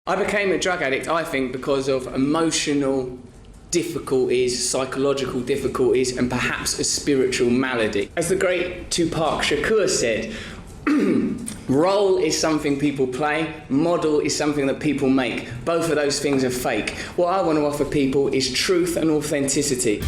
I became a drug addict, I think, because of emotional difficulties, psychological difficulties, and perhaps a spiritual malady. As the great Tupac Shakur said, role is something people play, model is something that people make. Both of those things are fake. What I want to offer people is truth and authenticity.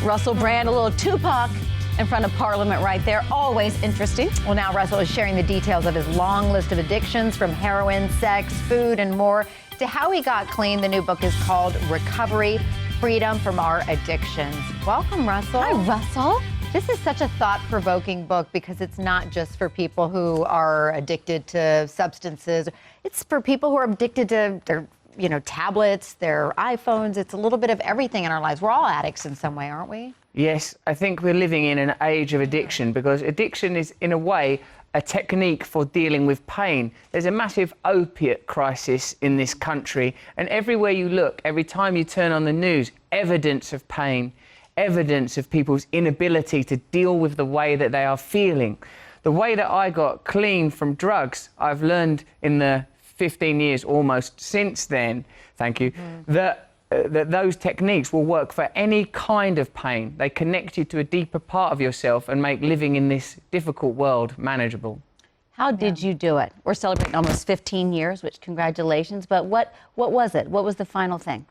Russell Brand, a little Tupac in front of Parliament right there. Always interesting. Well, now Russell is sharing the details of his long list of addictions, from heroin, sex, food, and more, to how he got clean. The new book is called Recovery: Freedom from Our Addictions. Welcome, Russell. Hi, Russell. This is such a thought-provoking book because it's not just for people who are addicted to substances. It's for people who are addicted to their, tablets, their iPhones. It's a little bit of everything in our lives. We're all addicts in some way, aren't we? Yes, I think we're living in an age of addiction, because addiction is, in a way, a technique for dealing with pain. There's a massive opiate crisis in this country, and everywhere you look, every time you turn on the news, evidence of pain, evidence of people's inability to deal with the way that they are feeling. The way that I got clean from drugs, I've learned in the 15 years almost since then, thank you, that those techniques will work for any kind of pain. They connect you to a deeper part of yourself and make living in this difficult world manageable. How did you do it? We're celebrating almost 15 years, which congratulations, but what was it? What was the final thing?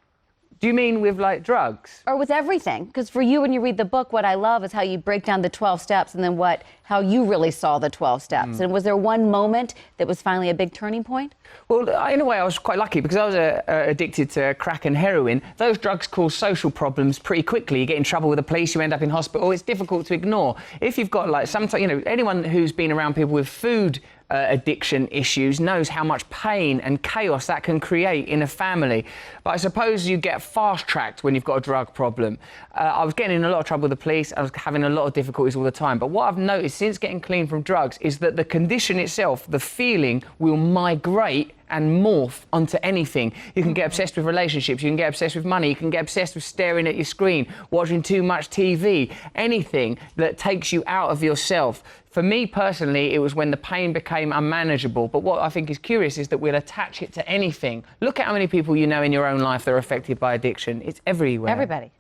Do you mean with, like, drugs? Or with everything? Because for you, when you read the book, what I love is how you break down the 12 steps and then how you really saw the 12 steps. And was there one moment that was finally a big turning point? Well, in a way, I was quite lucky, because I was addicted to crack and heroin. Those drugs cause social problems pretty quickly. You get in trouble with the police, you end up in hospital. It's difficult to ignore. If you've got, like, anyone who's been around people with food addiction issues knows how much pain and chaos that can create in a family. But I suppose you get fast-tracked when you've got a drug problem. I was getting in a lot of trouble with the police. I was having a lot of difficulties all the time. But what I've noticed since getting clean from drugs is that the condition itself, the feeling, will migrate and morph onto anything. You can get obsessed with relationships, you can get obsessed with money, you can get obsessed with staring at your screen, watching too much TV, anything that takes you out of yourself. For me personally, it was when the pain became unmanageable. But what I think is curious is that we'll attach it to anything. Look at how many people you know in your own life that are affected by addiction. It's everywhere. Everybody.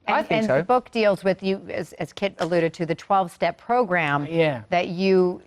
I think so. And the book deals with, as Kit alluded to, the 12-step program that you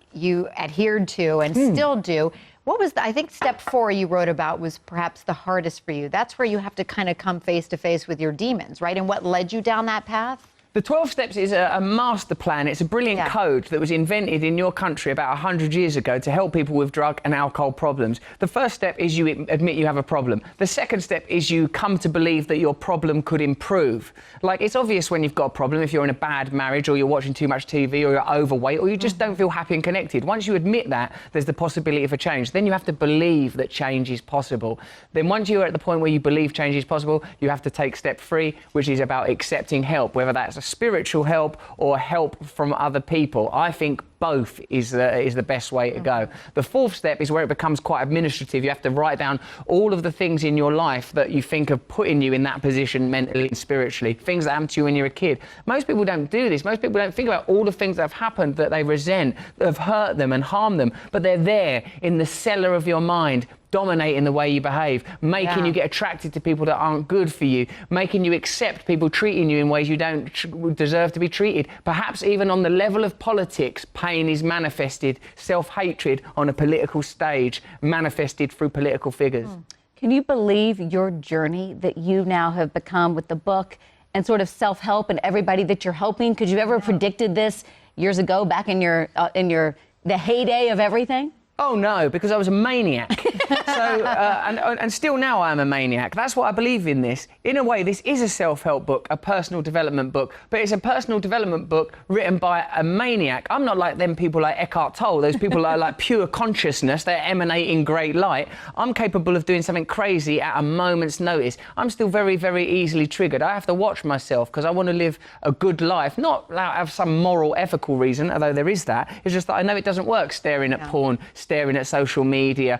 adhered to and still do. What was I think step 4 you wrote about was perhaps the hardest for you. That's where you have to kind of come face to face with your demons, right? And what led you down that path? The 12 Steps is a master plan. It's a brilliant code that was invented in your country about 100 years ago to help people with drug and alcohol problems. The first step is you admit you have a problem. The second step is you come to believe that your problem could improve. Like, it's obvious when you've got a problem, if you're in a bad marriage, or you're watching too much TV, or you're overweight, or you just don't feel happy and connected. Once you admit that, there's the possibility of a change. Then you have to believe that change is possible. Then once you're at the point where you believe change is possible, you have to take step 3, which is about accepting help, whether that's a spiritual help or help from other people. I think both is the best way to go. The 4th step is where it becomes quite administrative. You have to write down all of the things in your life that you think of putting you in that position mentally and spiritually, things that happened to you when you're a kid. Most people don't do this. Most people don't think about all the things that have happened that they resent, that have hurt them and harmed them, but they're there in the cellar of your mind, dominating the way you behave, making you get attracted to people that aren't good for you, making you accept people treating you in ways you don't deserve to be treated. Perhaps even on the level of politics, pain is manifested, self-hatred on a political stage, manifested through political figures. Can you believe your journey that you now have become with the book and sort of self-help and everybody that you're helping? Could you ever predicted this years ago, back in the heyday of everything? Oh no, because I was a maniac. And still now I am a maniac. That's what I believe in this. In a way, this is a self-help book, a personal development book, but it's a personal development book written by a maniac. I'm not like them people like Eckhart Tolle, those people that are like pure consciousness, they're emanating great light. I'm capable of doing something crazy at a moment's notice. I'm still very, very easily triggered. I have to watch myself because I want to live a good life, not out of some moral, ethical reason, although there is that. It's just that I know it doesn't work staring at porn, staring at social media.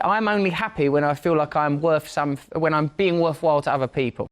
I'm only happy when I feel like when I'm being worthwhile to other people.